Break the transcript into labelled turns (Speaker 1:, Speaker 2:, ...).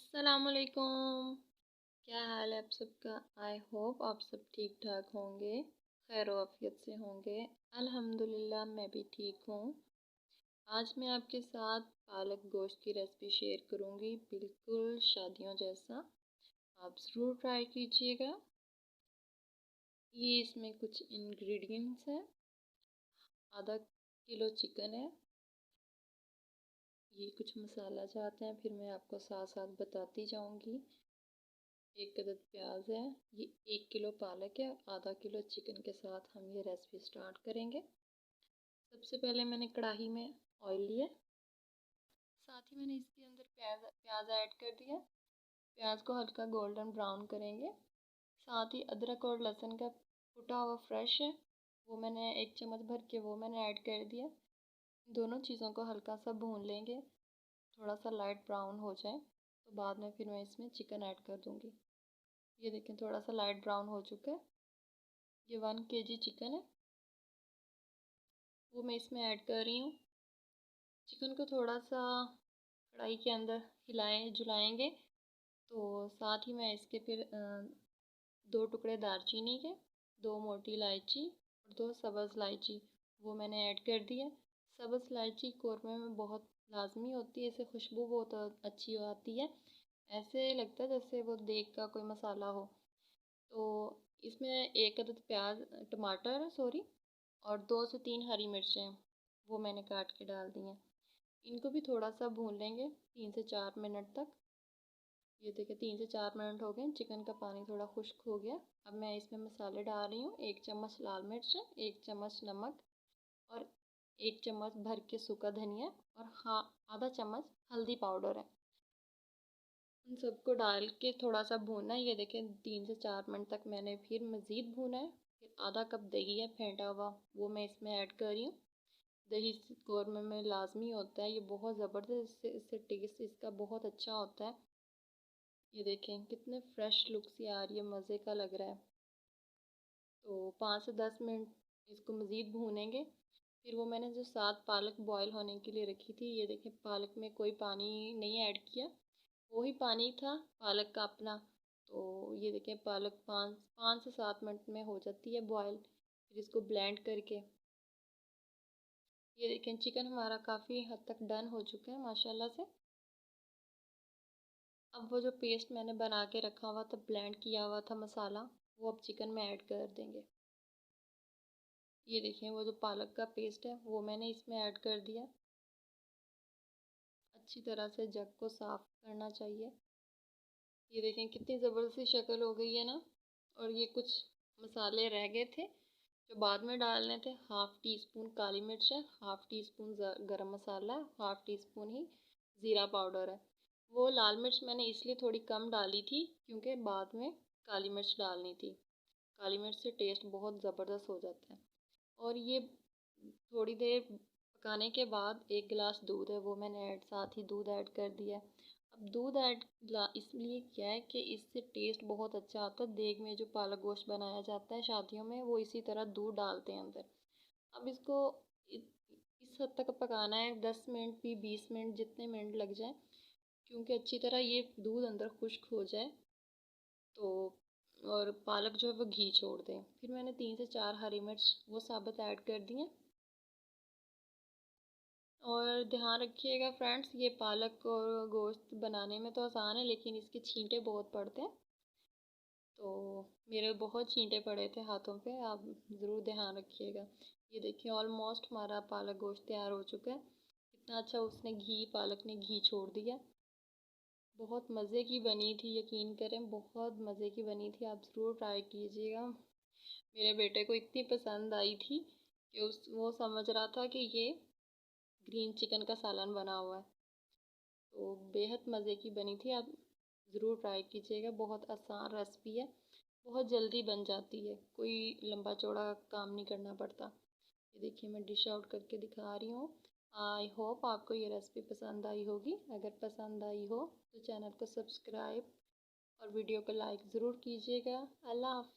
Speaker 1: अस्सलामुअलैकुम। क्या हाल है आप सबका? आई होप आप सब ठीक ठाक होंगे, खैर आफियत से होंगे। अल्हम्दुलिल्लाह मैं भी ठीक हूँ। आज मैं आपके साथ पालक गोश्त की रेसिपी शेयर करूँगी, बिल्कुल शादियों जैसा। आप ज़रूर ट्राई कीजिएगा। ये इसमें कुछ इंग्रेडिएंट्स हैं। आधा किलो चिकन है। ये कुछ मसाला चाहते हैं, फिर मैं आपको साथ साथ बताती जाऊँगी। एक अदद प्याज है। ये 1 किलो पालक है। आधा किलो चिकन के साथ हम ये रेसिपी स्टार्ट करेंगे। सबसे पहले मैंने कढ़ाई में ऑयल लिया, साथ ही मैंने इसके अंदर प्याज ऐड कर दिया। प्याज को हल्का गोल्डन ब्राउन करेंगे। साथ ही अदरक और लहसुन का कुटा हुआ फ्रेश है, वो मैंने 1 चम्मच भर के वो मैंने ऐड कर दिया। दोनों चीज़ों को हल्का सा भून लेंगे, थोड़ा सा लाइट ब्राउन हो जाए तो बाद में फिर मैं इसमें चिकन ऐड कर दूँगी। ये देखें थोड़ा सा लाइट ब्राउन हो चुका है। ये 1 kg चिकन है, वो मैं इसमें ऐड कर रही हूँ। चिकन को थोड़ा सा कढ़ाई के अंदर जुलाएंगे तो साथ ही मैं इसके फिर 2 टुकड़े दालचीनी के, 2 मोटी इलायची और 2 सब्ज़ इलायची वो मैंने ऐड कर दिया। सब्ज़ इलायची कौरमे में बहुत लाजमी होती है, इससे खुशबू बहुत अच्छी आती है। ऐसे लगता है जैसे वो देग का कोई मसाला हो। तो इसमें 1 अदद टमाटर सॉरी, और 2 से 3 हरी मिर्चें वो मैंने काट के डाल दी हैं। इनको भी थोड़ा सा भून लेंगे 3 से 4 मिनट तक। ये देखिए 3 से 4 मिनट हो गए, चिकन का पानी थोड़ा खुश्क हो गया। अब मैं इसमें मसाले डाल रही हूँ। 1 चम्मच लाल मिर्च, 1 चम्मच नमक और 1 चम्मच भर के सूखा धनिया और हाँ आधा चम्मच हल्दी पाउडर है। उन सबको डाल के थोड़ा सा भूनना है। ये देखें 3 से 4 मिनट तक मैंने फिर मज़ीद भूना है। फिर आधा कप दही है फेंटा हुआ, वो मैं इसमें ऐड कर रही हूँ। दही कौरमे में लाजमी होता है, ये बहुत ज़बरदस्त, इससे टेस्ट इसका बहुत अच्छा होता है। ये देखें कितने फ्रेश लुक सी आ रही है, मज़े का लग रहा है। तो 5 से 10 मिनट इसको मज़ीद भूनेंगे। फिर वो मैंने जो 7 पालक बॉयल होने के लिए रखी थी, ये देखें पालक में कोई पानी नहीं ऐड किया, वही पानी था पालक का अपना। तो ये देखें पालक 5 से 7 मिनट में हो जाती है बॉयल। फिर इसको ब्लेंड करके ये देखें चिकन हमारा काफ़ी हद तक डन हो चुका है माशाल्लाह से। अब वो जो पेस्ट मैंने बना के रखा हुआ था, ब्लेंड किया हुआ था मसाला, वो अब चिकन में ऐड कर देंगे। ये देखें वो जो पालक का पेस्ट है वो मैंने इसमें ऐड कर दिया। अच्छी तरह से जग को साफ़ करना चाहिए। ये देखें कितनी ज़बरदस्त शक्ल हो गई है ना। और ये कुछ मसाले रह गए थे जो बाद में डालने थे। 1/2 टी स्पून काली मिर्च है, 1/2 टी स्पून गरम मसाला है, 1/2 टी स्पून ही ज़ीरा पाउडर है। वो लाल मिर्च मैंने इसलिए थोड़ी कम डाली थी क्योंकि बाद में काली मिर्च डालनी थी। काली मिर्च से टेस्ट बहुत ज़बरदस्त हो जाता है। और ये थोड़ी देर पकाने के बाद 1 गिलास दूध है वो मैंने साथ ही दूध ऐड कर दिया है। अब दूध ऐड इसलिए किया है कि इससे टेस्ट बहुत अच्छा आता है। देग में जो पालक गोश्त बनाया जाता है शादियों में, वो इसी तरह दूध डालते हैं अंदर। अब इसको इस हद तक पकाना है, 10 मिनट भी 20 मिनट जितने मिनट लग जाए, क्योंकि अच्छी तरह ये दूध अंदर खुश्क हो जाए तो, और पालक जो है वो घी छोड़ दें। फिर मैंने 3 से 4 हरी मिर्च वो साबुत ऐड कर दी हैं। और ध्यान रखिएगा फ्रेंड्स, ये पालक और गोश्त बनाने में तो आसान है लेकिन इसके छींटे बहुत पड़ते हैं। तो मेरे बहुत छींटे पड़े थे हाथों पे, आप ज़रूर ध्यान रखिएगा। ये देखिए ऑलमोस्ट हमारा पालक गोश्त तैयार हो चुका है। कितना अच्छा उसने पालक ने घी छोड़ दिया। बहुत मज़े की बनी थी, यकीन करें बहुत मज़े की बनी थी। आप ज़रूर ट्राई कीजिएगा। मेरे बेटे को इतनी पसंद आई थी कि वो समझ रहा था कि ये ग्रीन चिकन का सालन बना हुआ है। तो बेहद मज़े की बनी थी। आप ज़रूर ट्राई कीजिएगा। बहुत आसान रेसिपी है, बहुत जल्दी बन जाती है, कोई लंबा चौड़ा काम नहीं करना पड़ता। ये देखिए मैं डिश आउट करके दिखा रही हूँ। आई होप आपको ये रेसिपी पसंद आई होगी। अगर पसंद आई हो तो चैनल को सब्सक्राइब और वीडियो को लाइक ज़रूर कीजिएगा। अल्लाह हाफ़िज़।